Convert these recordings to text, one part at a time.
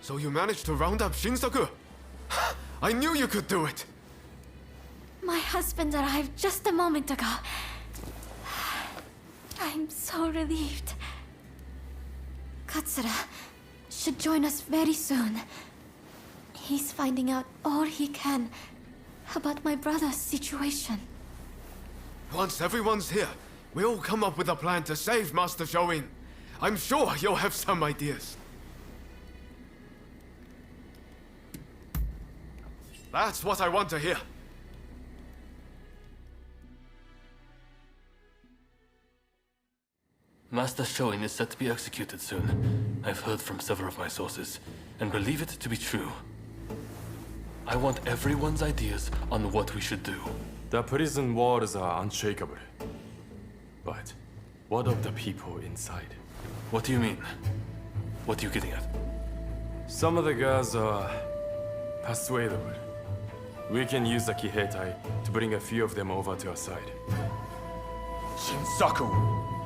So you managed to round up Shinsaku? I knew you could do it! My husband arrived just a moment ago. I'm so relieved. Katsura should join us very soon. He's finding out all he can about my brother's situation. Once everyone's here, we'll come up with a plan to save Master Shoin. I'm sure you'll have some ideas. That's what I want to hear. Master Shoin is set to be executed soon. I've heard from several of my sources, and believe it to be true. I want everyone's ideas on what we should do. The prison walls are unshakable. But what of the people inside? What do you mean? What are you getting at? Some of the girls are persuadable. We can use the Kiheitai to bring a few of them over to our side. Shinsaku,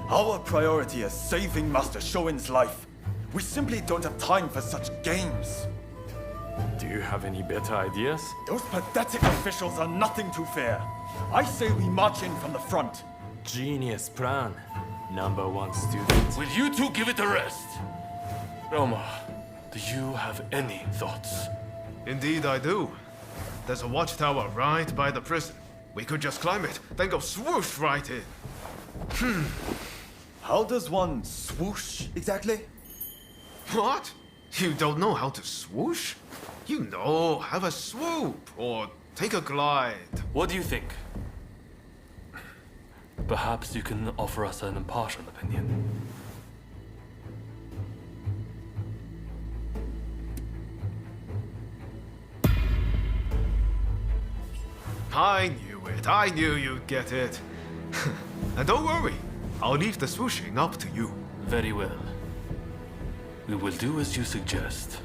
our priority is saving Master Shoin's life. We simply don't have time for such games. Do you have any better ideas? Those pathetic officials are nothing to fear. I say we march in from the front. Genius plan, #1 student. Will you two give it a rest? Roma, do you have any thoughts? Indeed I do. There's a watchtower right by the prison. We could just climb it, then go swoosh right in. How does one swoosh exactly? What? You don't know how to swoosh? You know, have a swoop, or take a glide. What do you think? Perhaps you can offer us an impartial opinion. I knew it. I knew you'd get it. And don't worry, I'll leave the swooshing up to you. Very well. We will do as you suggest.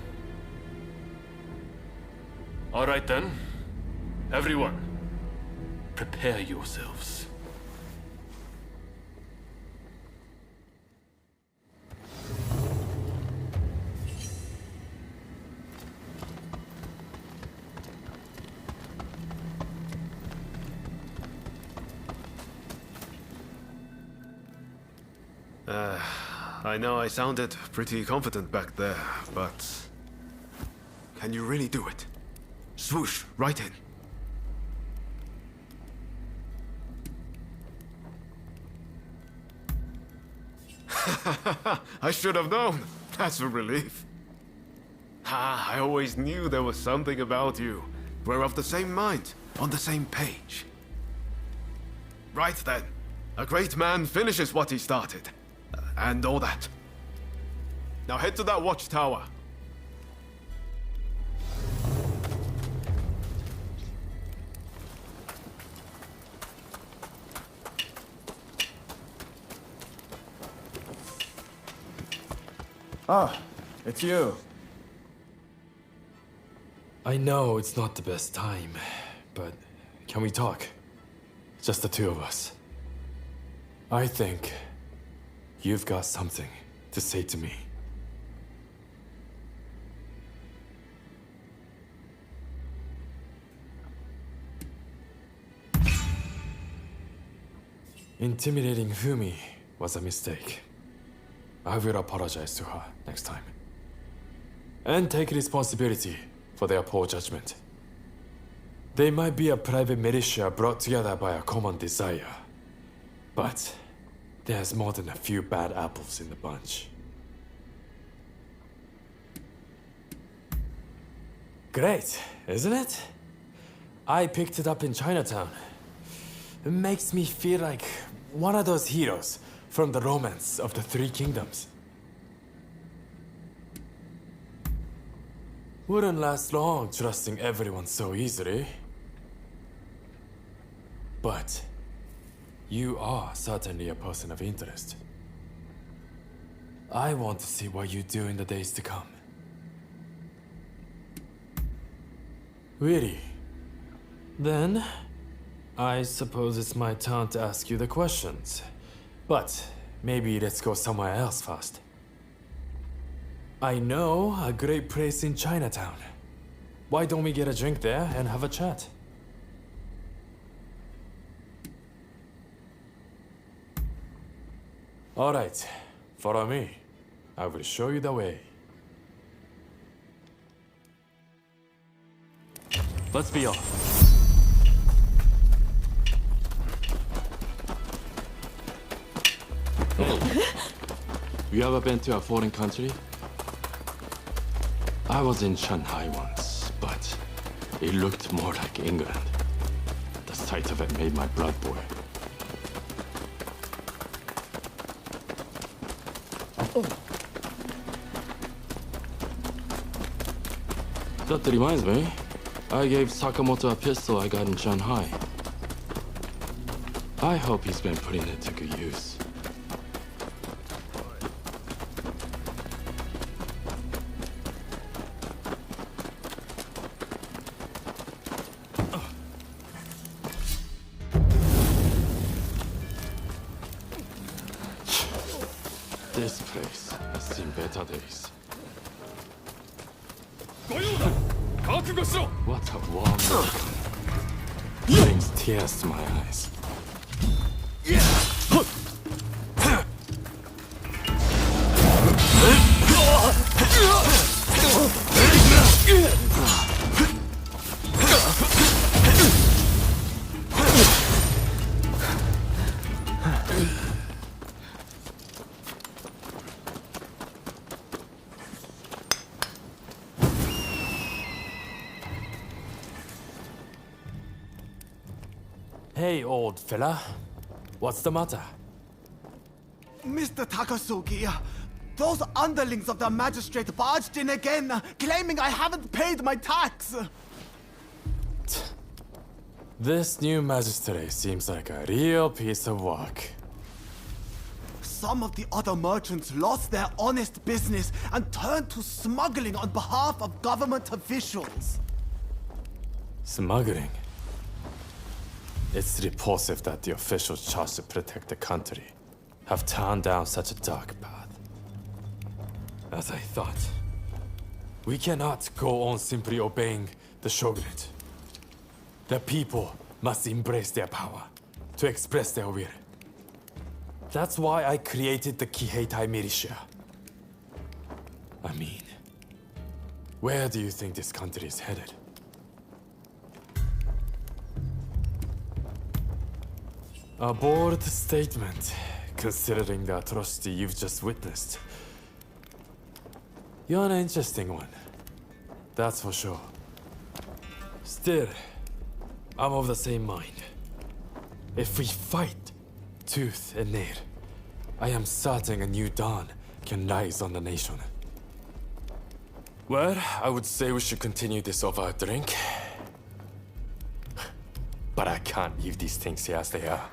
All right then. Everyone, prepare yourselves. I know I sounded pretty confident back there, but... Can you really do it? Swoosh, right in. I should have known. That's a relief. I always knew there was something about you. We're of the same mind, on the same page. Right then. A great man finishes what he started. And all that. Now head to that watchtower. Ah, it's you. I know it's not the best time, but can we talk? Just the two of us. I think you've got something to say to me. Intimidating Fumi was a mistake. I will apologize to her next time. And take responsibility for their poor judgment. They might be a private militia brought together by a common desire. But there's more than a few bad apples in the bunch. Great, isn't it? I picked it up in Chinatown. It makes me feel like one of those heroes from the romance of the Three Kingdoms. Wouldn't last long trusting everyone so easily. But you are certainly a person of interest. I want to see what you do in the days to come. Really? Then, I suppose it's my turn to ask you the questions. But maybe let's go somewhere else first. I know a great place in Chinatown. Why don't we get a drink there and have a chat? All right, follow me. I will show you the way. Let's be off. You ever been to a foreign country? I was in Shanghai once, but it looked more like England. The sight of it made my blood boil. That reminds me, I gave Sakamoto a pistol I got in Shanghai. I hope he's been putting it to good use. This place has seen better days. What a warm welcome. Brings tears to my eyes. Hey, old fella. What's the matter? Mr. Takasugi, those underlings of the magistrate barged in again, claiming I haven't paid my tax. This new magistrate seems like a real piece of work. Some of the other merchants lost their honest business and turned to smuggling on behalf of government officials. Smuggling? It's repulsive that the officials charged to protect the country have turned down such a dark path. As I thought, we cannot go on simply obeying the shogunate. The people must embrace their power to express their will. That's why I created the Kiheitai militia. I mean, where do you think this country is headed? A bold statement, considering the atrocity you've just witnessed. You're an interesting one, that's for sure. Still, I'm of the same mind. If we fight tooth and nail, I am certain a new dawn can rise on the nation. Well, I would say we should continue this over a drink. But I can't leave these things here as they are.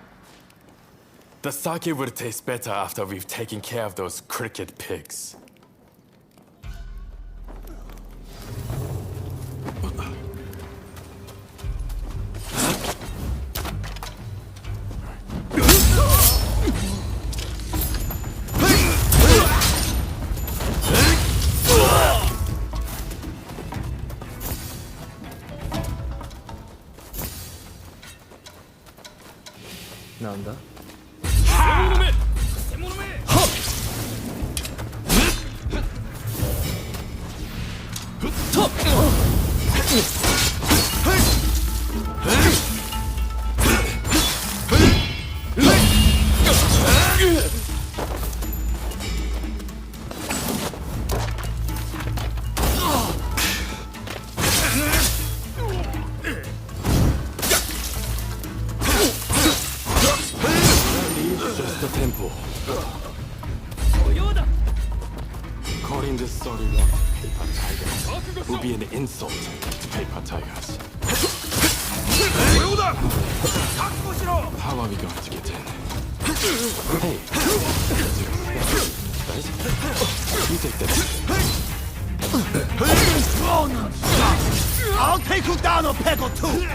The sake will taste better after we've taken care of those cricket pigs. 나온다. temple. Calling this sorry lot paper tigers would be an insult to paper tigers. How are we going to get in? Hey, right? You take that. Ronin! I'll take you down a peg or two!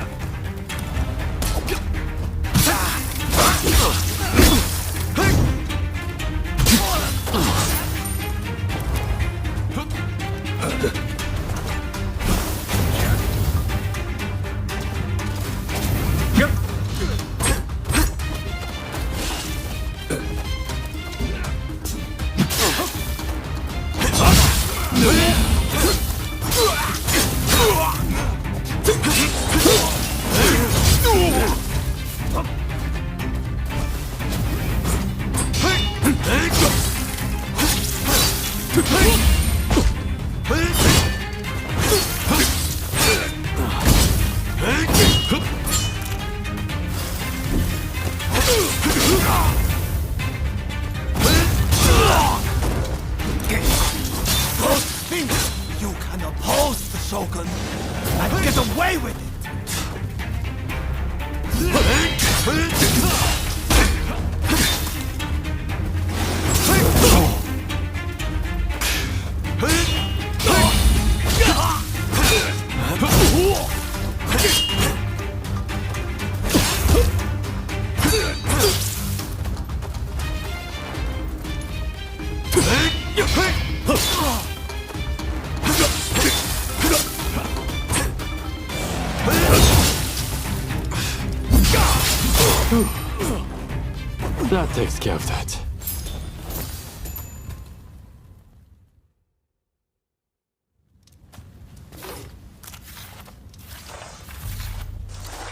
That takes care of that.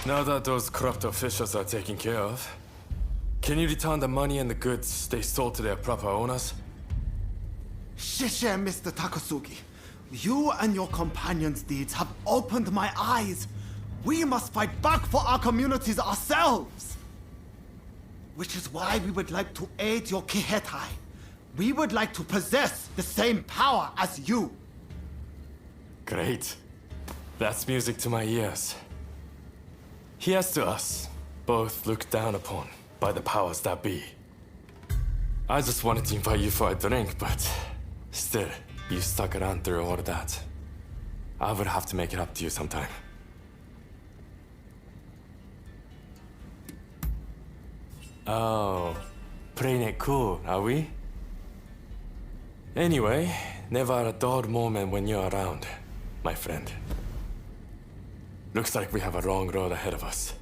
Now that those corrupt officials are taken care of, can you return the money and the goods they sold to their proper owners? Shisha, Mr. Takasugi. You and your companions' deeds have opened my eyes. We must fight back for our communities ourselves. Which is why we would like to aid your Kihetai. We would like to possess the same power as you. Great. That's music to my ears. Here's to us, both looked down upon by the powers that be. I just wanted to invite you for a drink, but still, you stuck around through all of that. I would have to make it up to you sometime. Oh, playing it cool, are we? Anyway, never a dull moment when you're around, my friend. Looks like we have a long road ahead of us.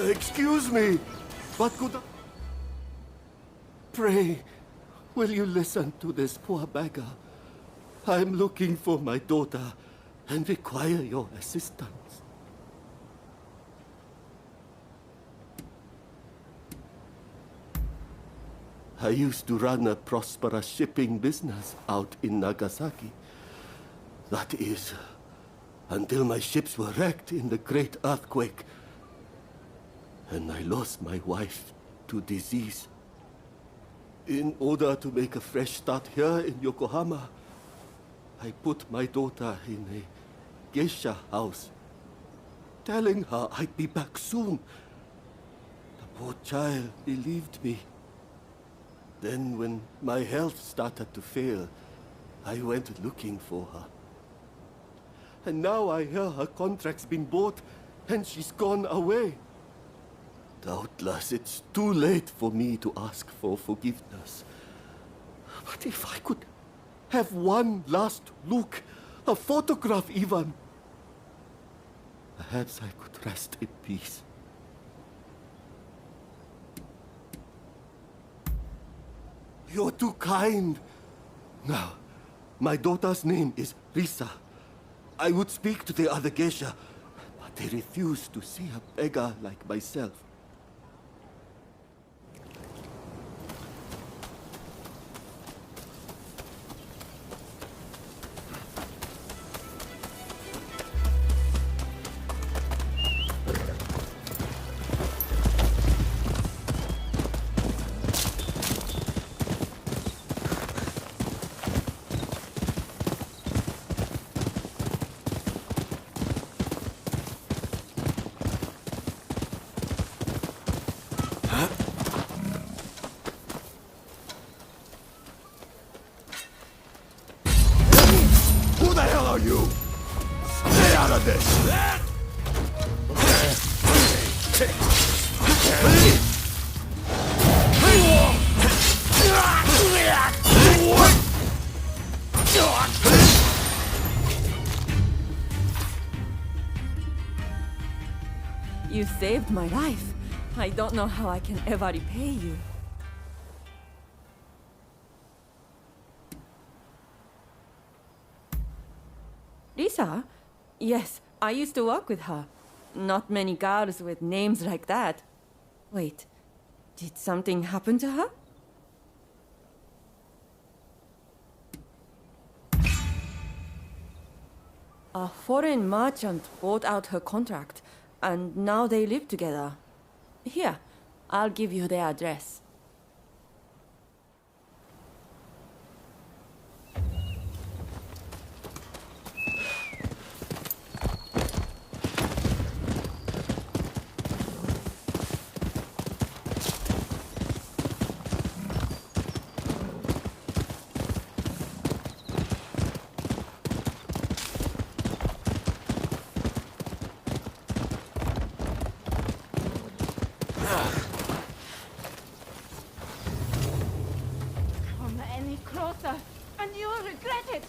Excuse me, but could I... Pray, will you listen to this poor beggar? I'm looking for my daughter and require your assistance. I used to run a prosperous shipping business out in Nagasaki. That is, until my ships were wrecked in the great earthquake, and I lost my wife to disease. In order to make a fresh start here in Yokohama, I put my daughter in a geisha house, telling her I'd be back soon. The poor child believed me. Then when my health started to fail, I went looking for her. And now I hear her contract's been bought and she's gone away. Doubtless it's too late for me to ask for forgiveness. But if I could have one last look, a photograph even, perhaps I could rest in peace. You're too kind. Now, my daughter's name is Risa. I would speak to the other geisha, but they refuse to see a beggar like myself. You saved my life. I don't know how I can ever repay you. Lisa? Yes, I used to work with her. Not many girls with names like that. Wait, did something happen to her? A foreign merchant bought out her contract, and now they live together. Here, I'll give you their address. And you'll regret it!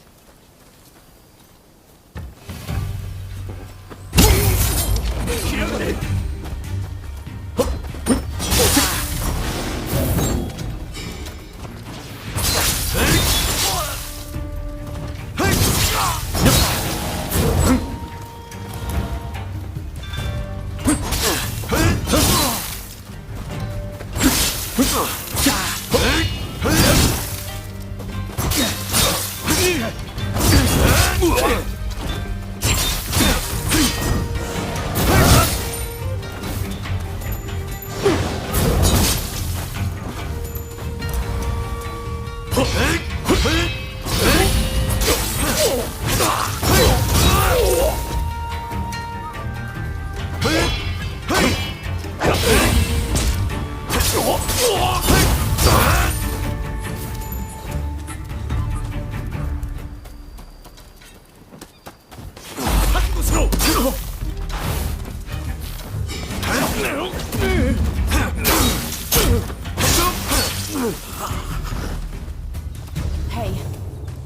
Hey,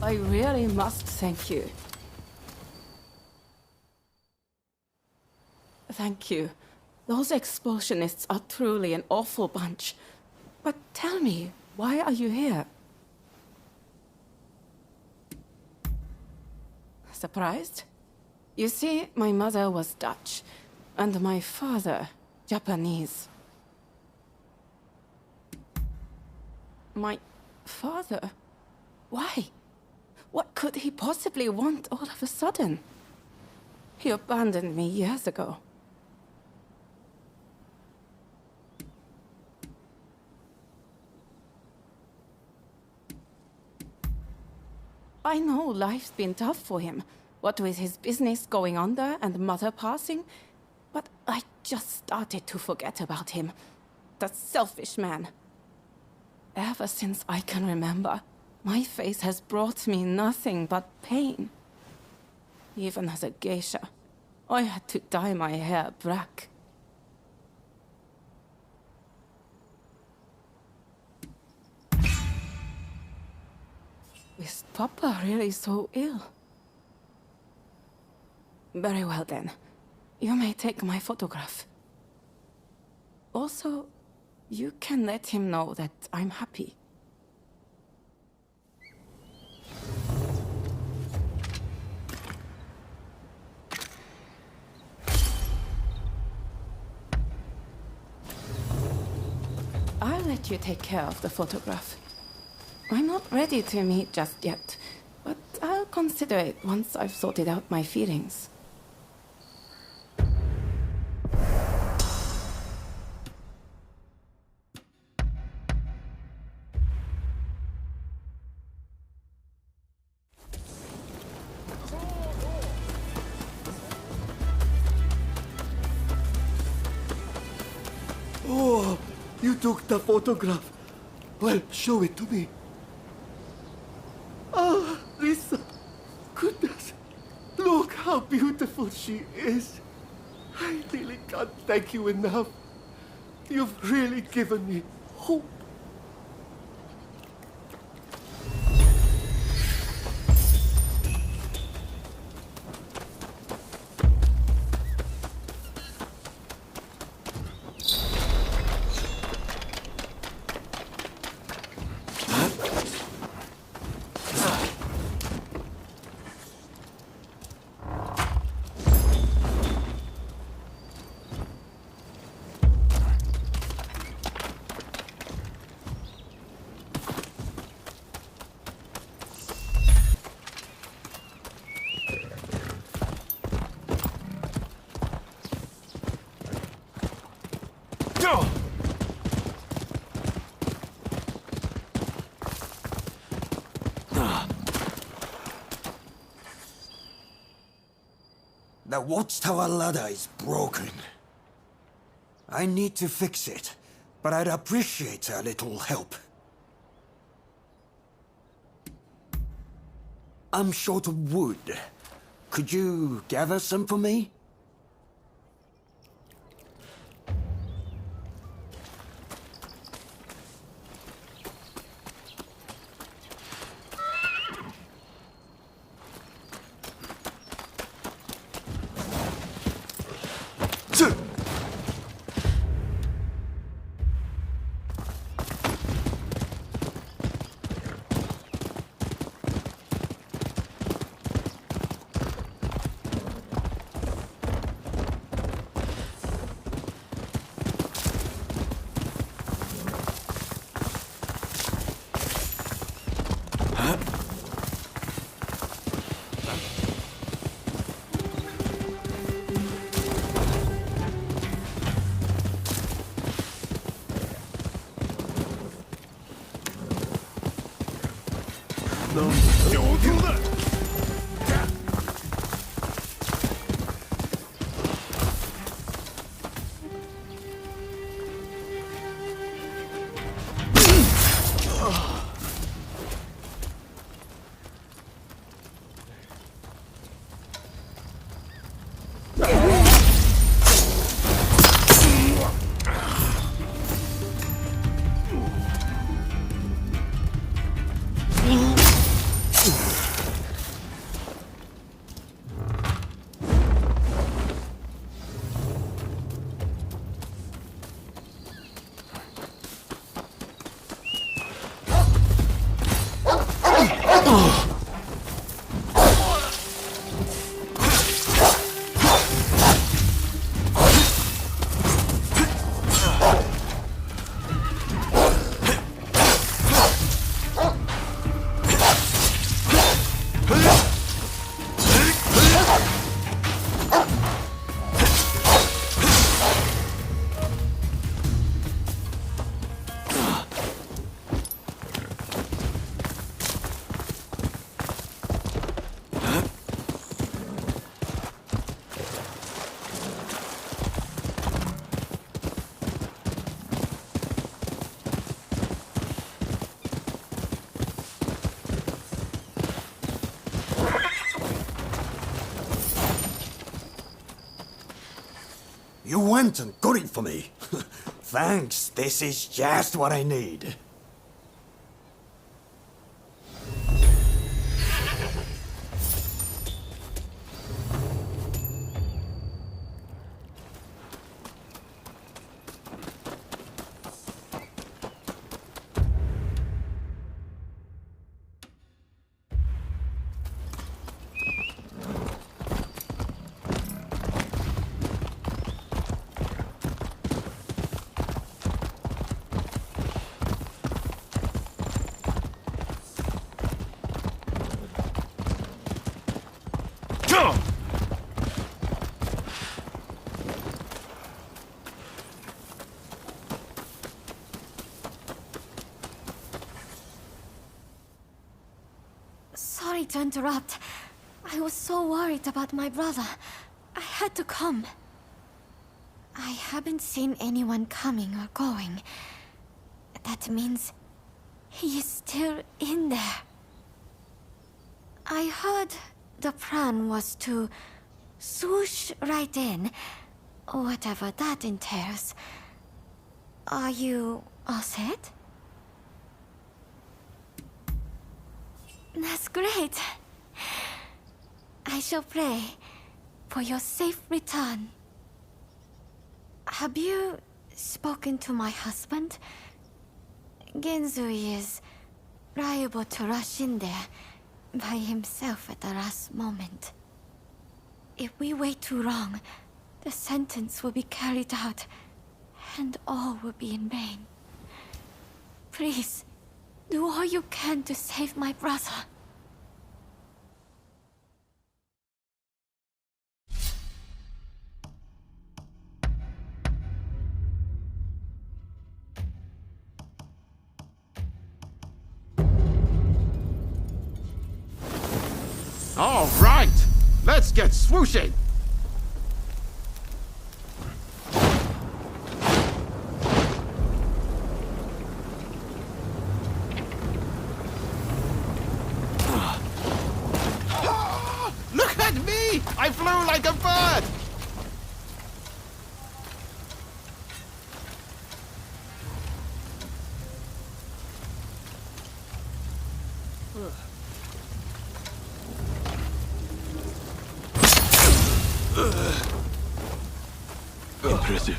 I really must thank you. Thank you. Those explosionists are truly an awful bunch. But tell me, why are you here? Surprised? You see, my mother was Dutch, and my father, Japanese. My father? Why? What could he possibly want all of a sudden? He abandoned me years ago. I know life's been tough for him, what with his business going under and mother passing, but I just started to forget about him. That selfish man. Ever since I can remember, my face has brought me nothing but pain. Even as a geisha, I had to dye my hair black. Is Papa really so ill? Very well then. You may take my photograph. Also, you can let him know that I'm happy. I'll let you take care of the photograph. I'm not ready to meet just yet, but I'll consider it once I've sorted out my feelings. Oh, you took the photograph. Well, show it to me. Ah, Lisa. Goodness. Look how beautiful she is. I really can't thank you enough. You've really given me hope. The watchtower ladder is broken. I need to fix it, but I'd appreciate a little help. I'm short of wood. Could you gather some for me? You went and got it for me. Thanks, this is just what I need. Sorry to interrupt. I was so worried about my brother. I had to come. I haven't seen anyone coming or going. That means he is still in there. I heard the plan was to swoosh right in, whatever that entails. Are you all set? That's great. I shall pray for your safe return. Have you spoken to my husband? Genzui is liable to rush in there by himself at the last moment. If we wait too long, the sentence will be carried out, and all will be in vain. Please, do all you can to save my brother. All right, let's get swooshing. Look at me! I flew like a bird! Impressive.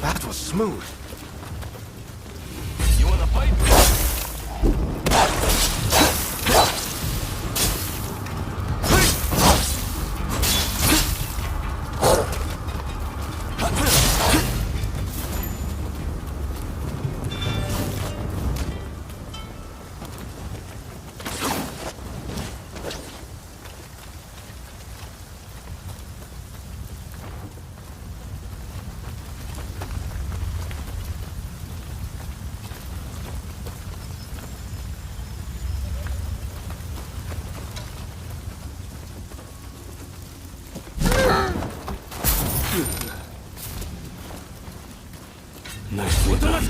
That was smooth. You wanna fight? Nicely done.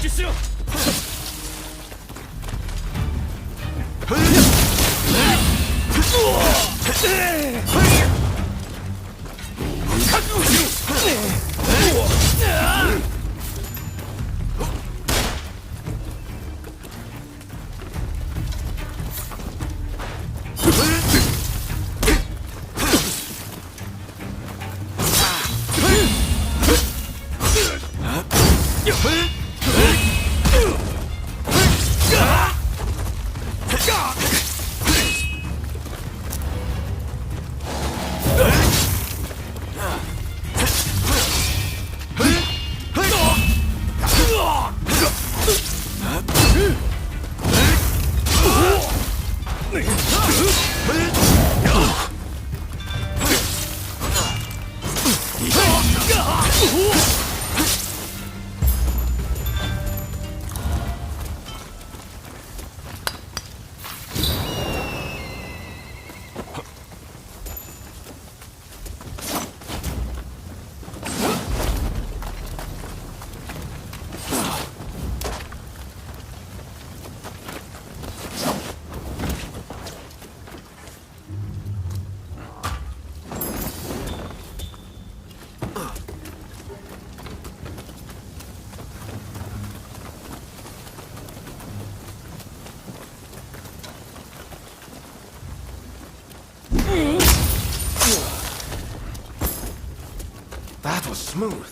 That was smooth.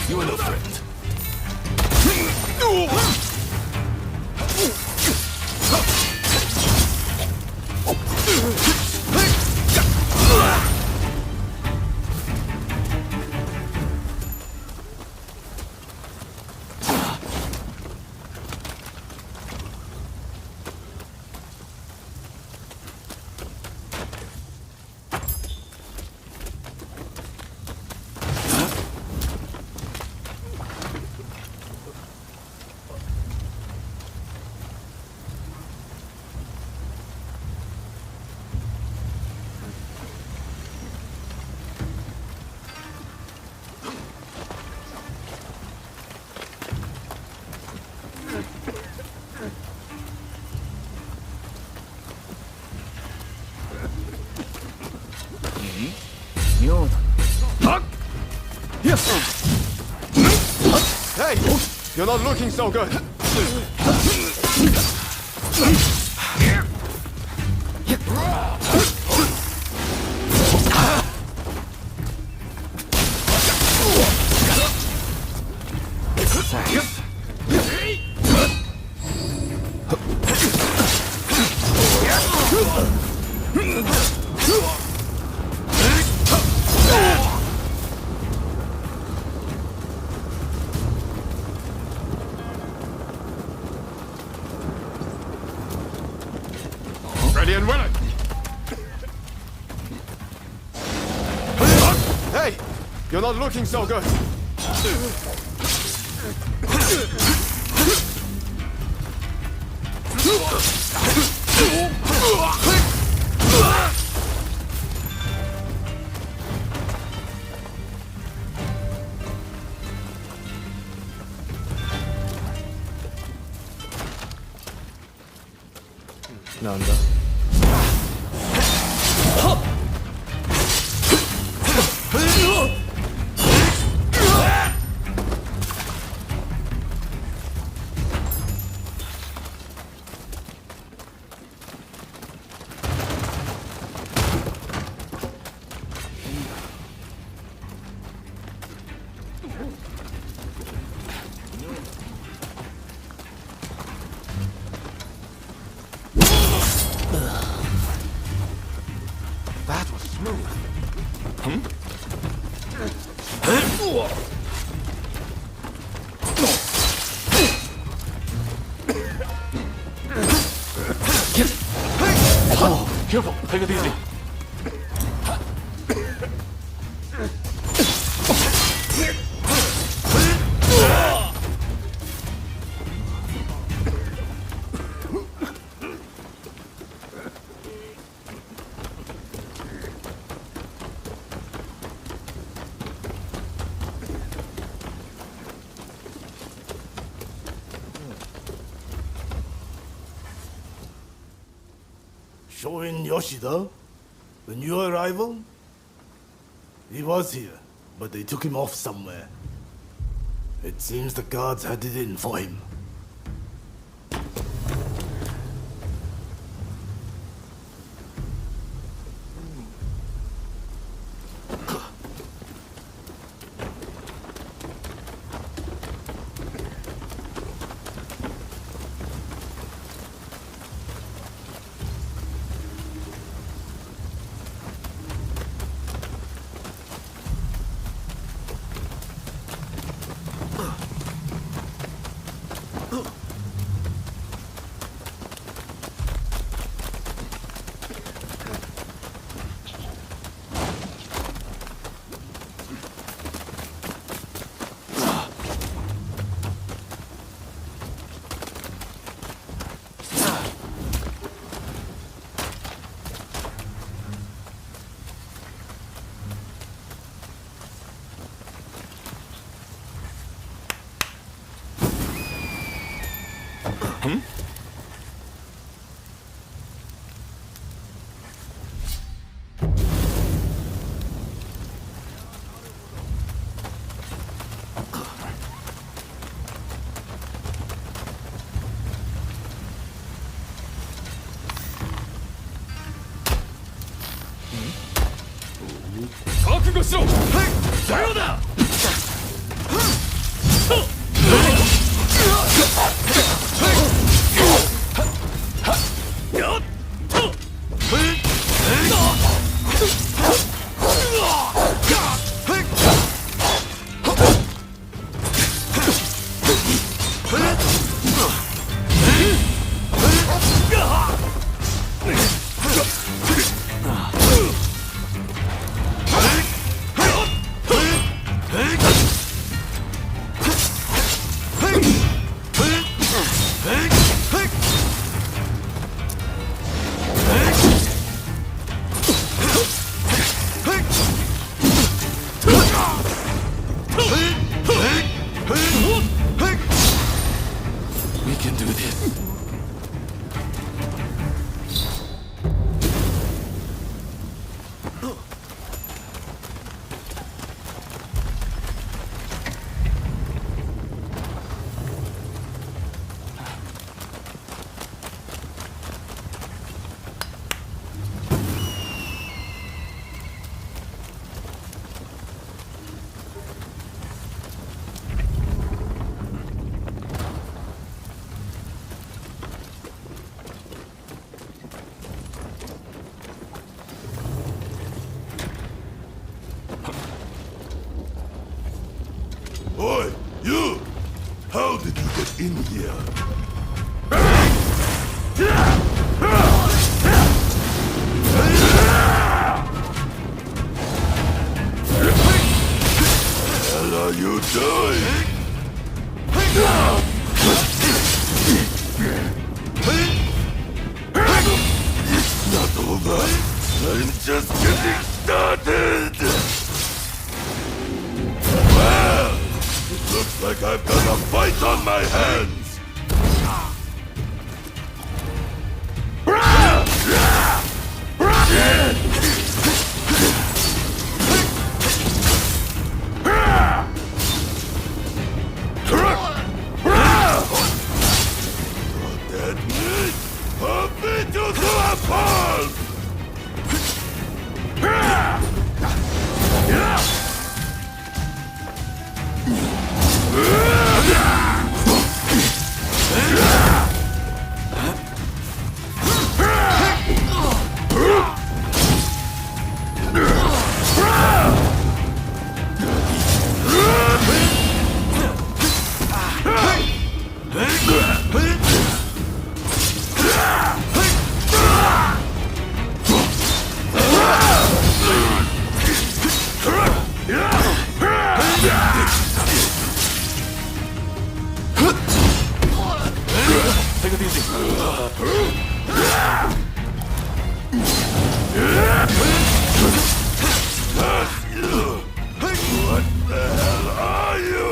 You are no threat. Hey! You're not looking so good! You're not looking so good. 나온다. That was smooth. Careful, take it easy. Shoin Yoshida? The new arrival? He was here, but they took him off somewhere. It seems the guards had it in for him. 정확한 곳으로! 자유다! We can do this. Oi, you! How did you get in here? you doing? It's not over. I'm just getting started. Well, it looks like I've got a fight on my hands. That means I'll beat you to a pulp! Take it easy. What the hell are you?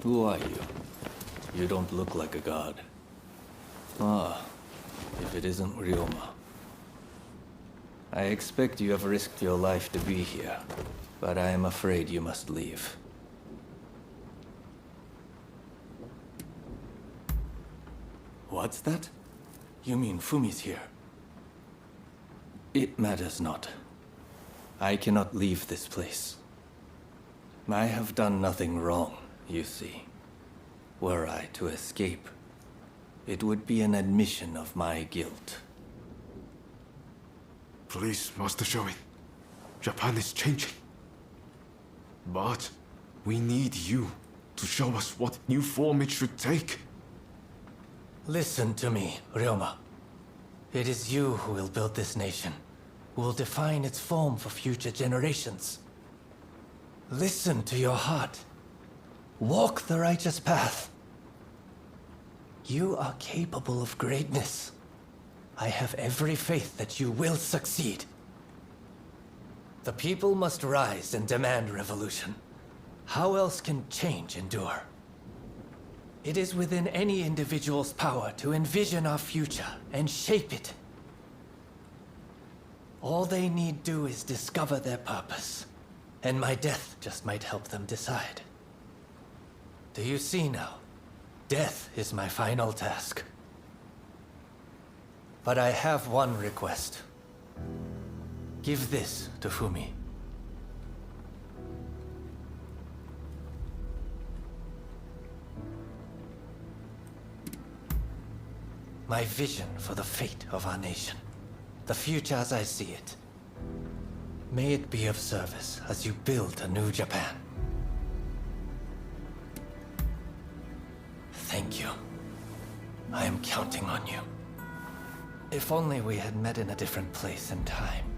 Who are you? You don't look like a god. Ah, if it isn't Ryoma. I expect you have risked your life to be here, but I am afraid you must leave. What's that? You mean Fumi's here? It matters not. I cannot leave this place. I have done nothing wrong, you see. Were I to escape, it would be an admission of my guilt. Please, Master Shoin. Japan is changing. But we need you to show us what new form it should take. Listen to me, Ryoma. It is you who will build this nation, who will define its form for future generations. Listen to your heart. Walk the righteous path. You are capable of greatness. I have every faith that you will succeed. The people must rise and demand revolution. How else can change endure? It is within any individual's power to envision our future and shape it. All they need do is discover their purpose, and my death just might help them decide. Do you see now? Death is my final task. But I have one request. Give this to Fumi. My vision for the fate of our nation. The future as I see it. May it be of service as you build a new Japan. Thank you. I am counting on you. If only we had met in a different place and time.